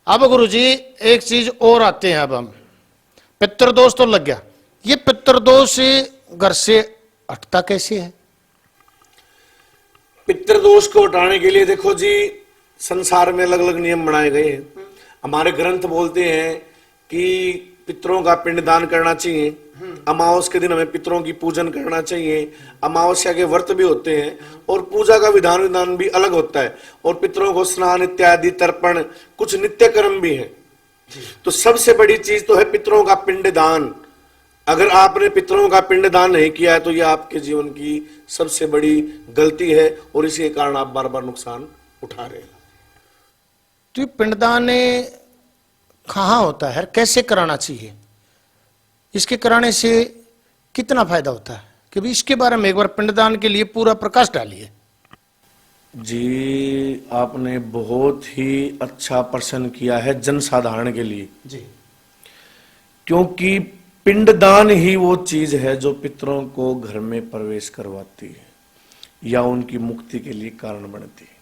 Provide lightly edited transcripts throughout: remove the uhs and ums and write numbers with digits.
अब गुरुजी एक चीज और आते हैं, अब हम पितृदोष तो लग गया, ये पितृदोष घर से हटता कैसे है? पितृदोष को हटाने के लिए देखो जी, संसार में अलग अलग नियम बनाए गए हैं। हमारे ग्रंथ बोलते हैं कि पितरों का पिंडदान करना चाहिए, अमावस के दिन हमें पितरों की पूजन करना चाहिए, अमावस्या के व्रत भी होते हैं और पूजा का विधान भी अलग होता है, और पितरों को स्नान इत्यादि तर्पण कुछ नित्य कर्म भी है। तो सबसे बड़ी चीज तो है पितरों का पिंडदान। अगर आपने पितरों का पिंडदान नहीं किया है तो यह आपके जीवन की सबसे बड़ी गलती है, और इसी के कारण आप बार बार नुकसान उठा रहे हैं। तो ये पिंडदान कहाँ होता है, कैसे कराना चाहिए, इसके कराने से कितना फायदा होता है, कि भी इसके बारे में एक बार पिंडदान के लिए पूरा प्रकाश डालिए। जी, आपने बहुत ही अच्छा प्रश्न किया है जनसाधारण के लिए जी, क्योंकि पिंडदान ही वो चीज है जो पितरों को घर में प्रवेश करवाती है या उनकी मुक्ति के लिए कारण बनती है।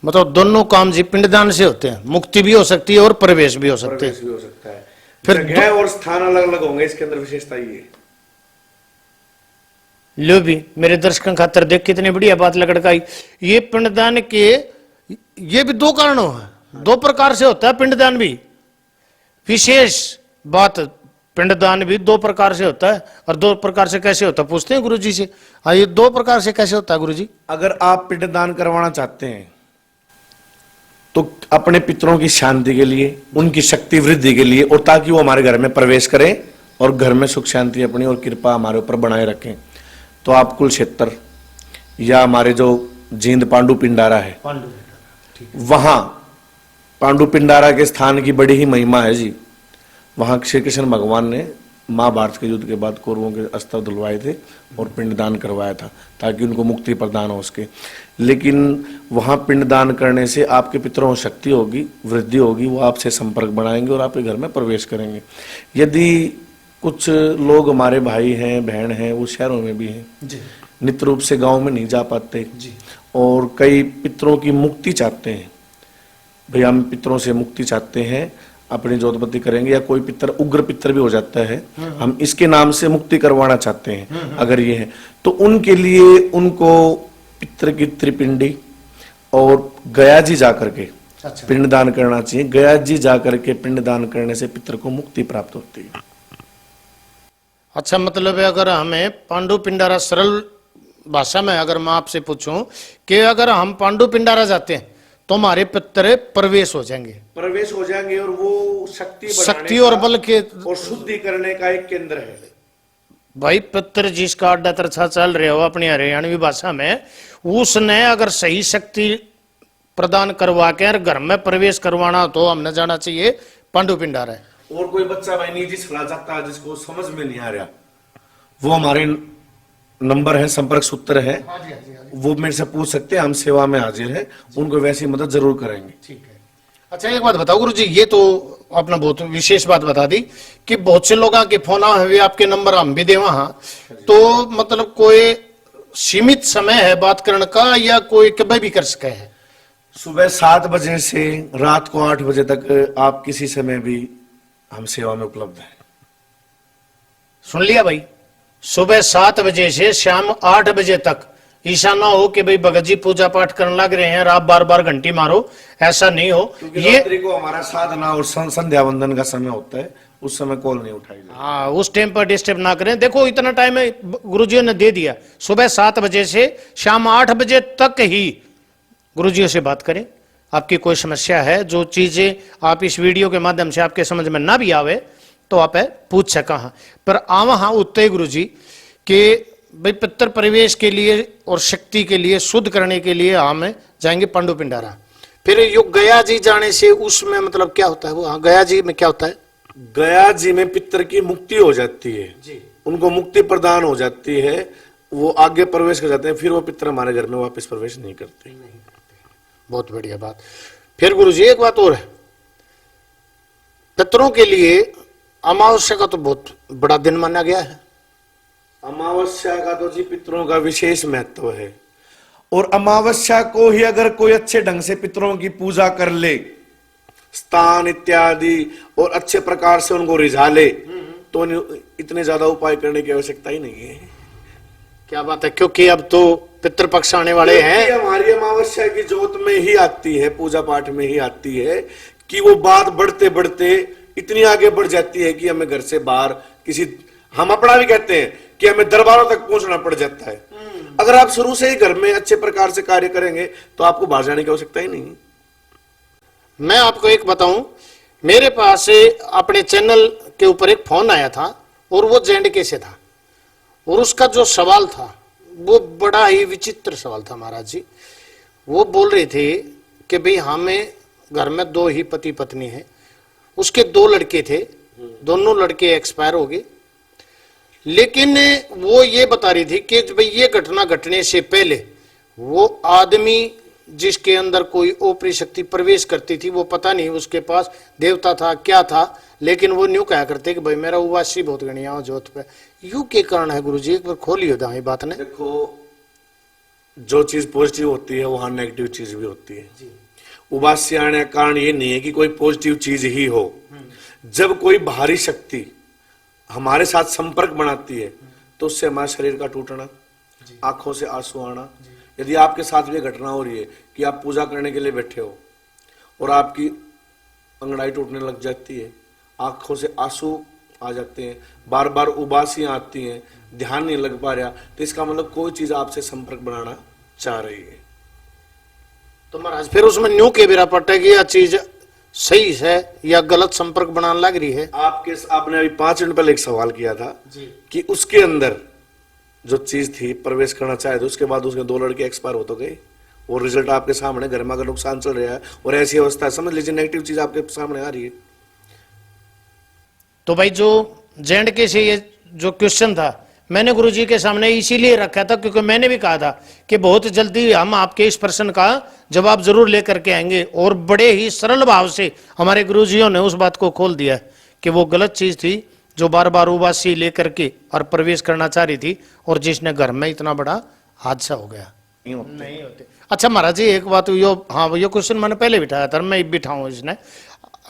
मतलब दोनों काम जी पिंडदान से होते हैं, मुक्ति भी हो सकती है और प्रवेश भी हो सकते हैं। प्रवेश भी हो सकता है। फिर जगह और स्थान अलग अलग होंगे, इसके अंदर विशेषता ये है। लो भी मेरे दर्शकों खातर देख कितनी बढ़िया बात लकड़काई। ये पिंडदान के ये भी दो कारणों है, दो प्रकार से होता है पिंडदान भी। विशेष बात, पिंडदान भी दो प्रकार से होता है, और दो प्रकार से कैसे होता है पूछते हैं गुरुजी से। हाँ, ये दो प्रकार से कैसे होता है गुरुजी? अगर आप पिंडदान करवाना चाहते हैं तो अपने पितरों की शांति के लिए, उनकी शक्ति वृद्धि के लिए, और ताकि वो हमारे घर में प्रवेश करें और घर में सुख शांति अपनी और कृपा हमारे ऊपर बनाए रखें, तो आप कुलक्षेत्र या हमारे जो जींद पांडु पिंडारा है, वहां पांडु पिंडारा के स्थान की बड़ी ही महिमा है जी। वहां श्री कृष्ण भगवान ने महाभारत के युद्ध के बाद कौरवों के अस्त्र धुलवाए थे और पिंडदान करवाया था ताकि उनको मुक्ति प्रदान हो सके। लेकिन वहां पिंडदान करने से आपके पितरों को शक्ति होगी, वृद्धि होगी, वो आपसे संपर्क बनाएंगे और आपके घर में प्रवेश करेंगे। यदि कुछ लोग हमारे भाई हैं, बहन हैं, वो शहरों में भी हैं, नित्य रूप से गांव में नहीं जा पाते और कई पितरों की मुक्ति चाहते हैं, भैया हम पितरों से मुक्ति चाहते हैं, अपनी जोतपत्ति करेंगे, या कोई पितर उग्र पितर भी हो जाता है, हम इसके नाम से मुक्ति करवाना चाहते हैं, अगर ये है तो उनके लिए उनको पितर की त्रिपिंडी और गया जी जाकर के पिंडदान करना चाहिए। गया जी जाकर के पिंडदान करने से पितर को मुक्ति प्राप्त होती है। अच्छा, मतलब है अगर हमें पांडु पिंडारा, सरल भाषा में अगर मैं आपसे पूछूं कि अगर हम पांडु पिंडारा जाते हैं तो हमारे पितर प्रवेश हो जाएंगे, और वो शक्ति और बल के और शुद्धि करने का एक केंद्र है भाई। पितर जिसका अड्डा तरछा चल रहे हो अपनी हरियाणवी भाषा में, उसने अगर सही शक्ति प्रदान करवा के घर में प्रवेश करवाना तो हमने जाना चाहिए पांडु पिंडारा है। और कोई बच्चा भाई निजी सलाह चाहता है जिसको समझ में नहीं आ रहा, वो हमारे नंबर है, संपर्क सूत्र है, वो मेरे से पूछ सकते हैं, हम सेवा में हाजिर है, उनको वैसी मदद जरूर करेंगे। ठीक है। अच्छा, एक बात बताओ गुरुजी, ये तो आपने बहुत विशेष बात बता दी कि बहुत से लोगों के फोन आए, आपके नंबर हम भी दे वहां, तो मतलब कोई सीमित समय है बात करने का या कोई कभी भी कर सके है? सुबह 7 बजे से रात को 8 बजे तक आप किसी समय भी हम सेवा में उपलब्ध हैं। सुन लिया भाई, सुबह 7 बजे से शाम 8 बजे तक। ऐसा ना हो कि भाई भगत जी पूजा पाठ करने लग रहे हैं, आप बार बार घंटी मारो, ऐसा नहीं हो। ये रात्रि को हमारा साधना और संध्या वंदन का समय होता है, उस समय कॉल नहीं उठाई जाए। हाँ, उस टाइम पर डिस्टर्ब ना करें। देखो इतना टाइम गुरुजी ने दे दिया, सुबह 7 बजे से शाम 8 बजे तक ही गुरुजियों से बात करें। आपकी कोई समस्या है, जो चीजें आप इस वीडियो के माध्यम से आपके समझ में ना भी आवे तो आप पूछ सका। पर आवा हाँ उत्ते गुरुजी के भाई पितर प्रवेश के लिए और शक्ति के लिए, शुद्ध करने के लिए हम जाएंगे पांडु पिंडारा। फिर यो गया जी जाने से उसमें मतलब क्या होता है? वो हाँ, गया जी में क्या होता है? गया जी में पितर की मुक्ति हो जाती है जी, उनको मुक्ति प्रदान हो जाती है, वो आगे प्रवेश कर जाते हैं, फिर वो पितर हमारे घर में वापस प्रवेश नहीं करते। बहुत बढ़िया बात। फिर गुरुजी एक बात और है, पितरों के लिए अमावस्या का तो बहुत बड़ा दिन माना गया है। अमावस्या का तो जी पितरों का विशेष महत्व है, और अमावस्या को ही अगर कोई अच्छे ढंग से पितरों की पूजा कर ले स्थान इत्यादि और अच्छे प्रकार से उनको रिझा ले तो इतने ज्यादा उपाय करने की आवश्यकता ही नहीं है। क्या बात है, क्योंकि अब तो पितृपक्ष आने वाले हैं। हमारी अमावस्या की जोत में ही आती है, पूजा पाठ में ही आती है कि वो बात बढ़ते बढ़ते इतनी आगे बढ़ जाती है कि हमें घर से बाहर किसी, हम अपना भी कहते हैं कि हमें दरबारों तक पहुंचना पड़ जाता है। अगर आप शुरू से ही घर में अच्छे प्रकार से कार्य करेंगे तो आपको बाहर जाने की आवश्यकता ही नहीं। मैं आपको एक बताऊं, मेरे पास अपने चैनल के ऊपर एक फोन आया था और वो जेंडके से था, और उसका जो सवाल था वो बड़ा ही विचित्र सवाल था महाराज जी। वो बोल रहे थे कि भाई हमें घर में 2 ही पति पत्नी है, उसके 2 लड़के थे, दोनों लड़के एक्सपायर हो गए, लेकिन वो ये बता रही थी कि भाई ये घटना घटने से पहले वो आदमी जिसके अंदर ओपरी ऊपरी शक्ति प्रवेश करती थी, वो पता नहीं उसके पास देवता था क्या था, लेकिन वो न्यू कहा करते कि भाई मेरा उवासी बहुत गणिया जोत पे। यू के कारण है गुरुजी, एक बार खोलियो दाई बात ने। देखो, जो चीज पॉजिटिव होती है वहां नेगेटिव चीज भी होती है। उबासी आने का कारण ये नहीं है कि कोई पॉजिटिव चीज ही हो। जब कोई बाहरी शक्ति हमारे साथ संपर्क बनाती है तो उससे हमारे शरीर का टूटना, आंखों से आंसू आना। यदि आपके साथ भी घटना हो रही है कि आप पूजा करने के लिए बैठे हो और आपकी अंगड़ाई टूटने लग जाती है, आंखों से आंसू आ जाते हैं, बार बार उबासियां आती हैं, ध्यान नहीं लग पा रहा, तो इसका मतलब कोई चीज आपसे संपर्क बनाना चाह रही है। तो महाराज फिर उसमें न्यू के बेरा पट्टे की यह चीज सही है या गलत संपर्क बनाने लग रही है। आपने अभी 5 मिनट पहले एक सवाल किया था कि उसके अंदर जो चीज थी प्रवेश करना चाहे तो उसके बाद उसके 2 लड़के एक्सपायर हो तो गए, और रिजल्ट आपके सामने, घर में अगर नुकसान चल रहा है और ऐसी अवस्था है, समझ लीजिए नेगेटिव चीज आपके सामने आ रही है। तो भाई जो जेंडके से ये जो क्वेश्चन था मैंने गुरुजी के सामने इसीलिए रखा था क्योंकि मैंने भी कहा था कि बहुत जल्दी हम आपके इस प्रश्न का जवाब जरूर लेकर के आएंगे, और बड़े ही सरल भाव से हमारे गुरुजियों ने उस बात को खोल दिया कि वो गलत चीज थी जो बार बार उबासी लेकर के और प्रवेश करना चाह रही थी, और जिसने घर में इतना बड़ा हादसा हो गया। नहीं होते। अच्छा महाराज जी एक बात, यो हाँ ये क्वेश्चन मैंने पहले बिठाया था, मैं बिठाऊं इसने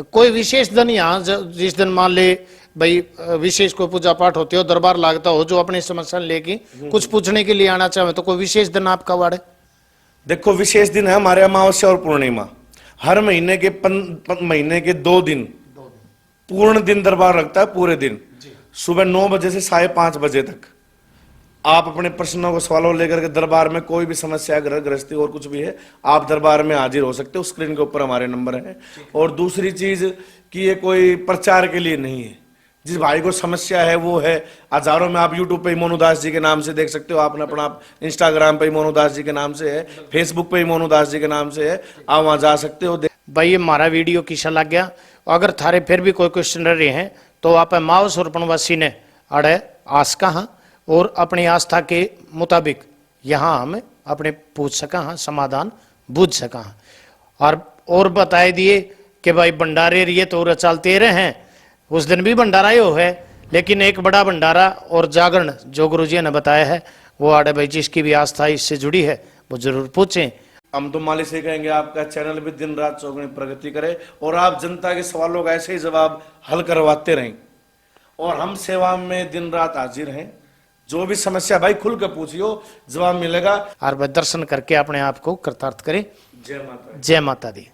कोई विशेष दिन यहाँ जिस दिन मान ले भाई विशेष कोई पूजा पाठ होती हो, दरबार लागता हो, जो अपनी समस्या लेके कुछ पूछने के लिए आना चाहे तो कोई विशेष दिन आपका वाड़े? देखो, विशेष दिन है हमारे अमावस्या और पूर्णिमा। हर महीने के 2 दिन पूर्ण दिन दरबार लगता है, पूरे दिन सुबह 9 बजे से 5:30 बजे तक। आप अपने प्रश्नों को सवालों लेकर के दरबार में कोई भी समस्या, ग्रह गृहस्थी और कुछ भी है, आप दरबार में हाजिर हो सकते हो। स्क्रीन के ऊपर हमारे नंबर है। और दूसरी चीज कि ये कोई प्रचार के लिए नहीं है। जिस भाई को समस्या है वो है, हजारों में आप यूट्यूब पे मोनूदास जी के नाम से देख सकते हो, आपने अपना इंस्टाग्राम पे मोनूदास जी के नाम से है, फेसबुक पे मोनूदास जी के नाम से है, आप वहां जा सकते हो। भाई ये हमारा वीडियो किसा लग गया? अगर थारे फिर भी कोई क्वेश्चन रह रहे हैं तो आप मावस और पणवासी ने अड़े आस कहा और अपनी आस्था के मुताबिक यहाँ हम अपने पूछ सका हाँ, समाधान बूझ सका हाँ। और बताए दिए कि भाई भंडारे रिए तो चलते रहे हैं, उस दिन भी भंडारा ही हो है, लेकिन एक बड़ा भंडारा और जागरण जो गुरुजी ने बताया है वो आड़े भाई जिसकी भी आस्था इससे जुड़ी है वो जरूर पूछें। हम तो माली से कहेंगे आपका चैनल भी दिन रात चौगुनी प्रगति करे और आप जनता के सवालों का ऐसे ही जवाब हल करवाते रहें, और हम सेवा में दिन रात हाजिर हैं। जो भी समस्या भाई खुल कर पूछियो, जवाब मिलेगा। और दर्शन करके अपने आप को कृतार्थ करें। जय माता। जय माता दी।